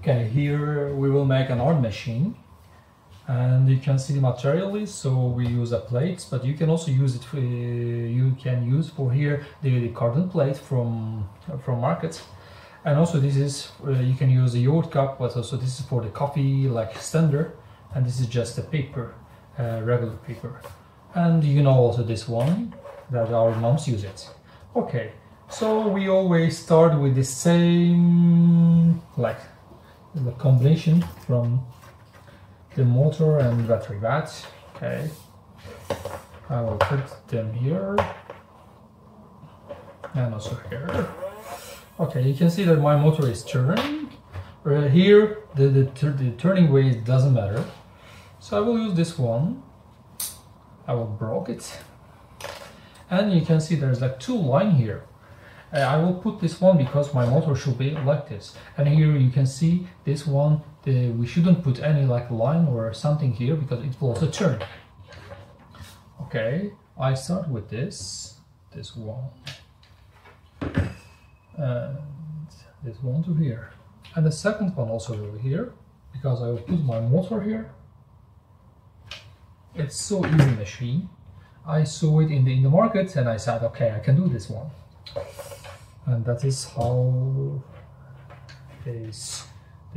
Okay, here we will make an art machine, and you can see the material is, so we use a plate, but you can also use it for, you can use for here the carton plate from market. And also this is, you can use a yogurt cup, but also this is for the coffee like standard, and this is just a paper, regular paper. And you know also this one, that our moms use it. Okay, so we always start with the same, like the combination from the motor and battery bat. Okay, I will put them here and also here. Okay, you can see that my motor is turning. Here the turning way doesn't matter, so I will use this one. I will break it, and you can see there's like two lines here. I will put this one because my motor should be like this, and here you can see this one, we shouldn't put any like line or something here because it will also turn. Okay, I start with this one, and this one to here, and the second one also over here, because I will put my motor here. It's so easy machine. I saw it in the market and I said, okay, I can do this one. And that is how this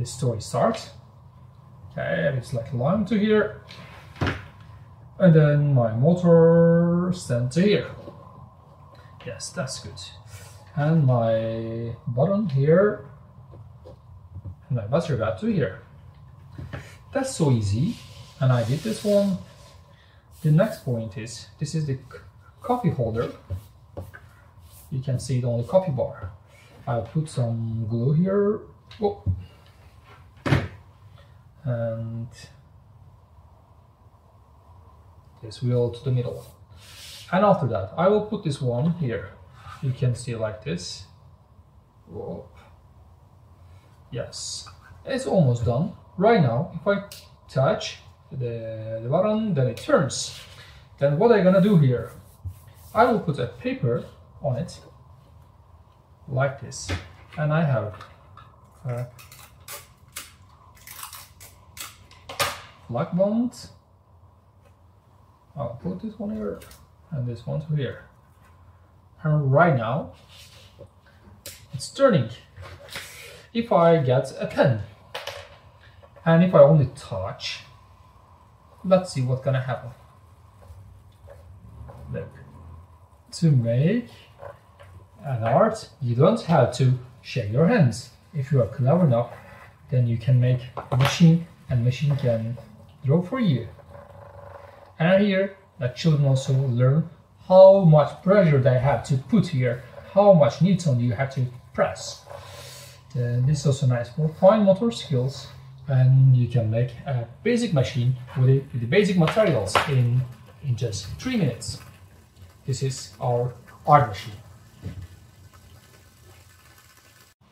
story starts. Okay, it's like line to here, and then my motor stands to here. Yes, that's good. And my button here, and my battery back to here. That's so easy, and I did this one. The next point is, this is the coffee holder. You can see it on the coffee bar. I'll put some glue here. Oh. And this wheel to the middle. And after that, I will put this one here. You can see like this. Whoa. Yes, it's almost done. Right now, if I touch the button, then it turns. Then what I'm gonna do here, I will put a paper on it like this, and I have black bond. I'll put this one here and this one to here, and right now it's turning. If I get a pen and if I only touch, let's see what's gonna happen. Look, to make an art, you don't have to shake your hands. If you are clever enough, then you can make a machine, and machine can draw for you. And here, the children also learn how much pressure they have to put here, how much Newton you have to press. This is also nice for fine motor skills, and you can make a basic machine with the basic materials in just 3 minutes. This is our art machine.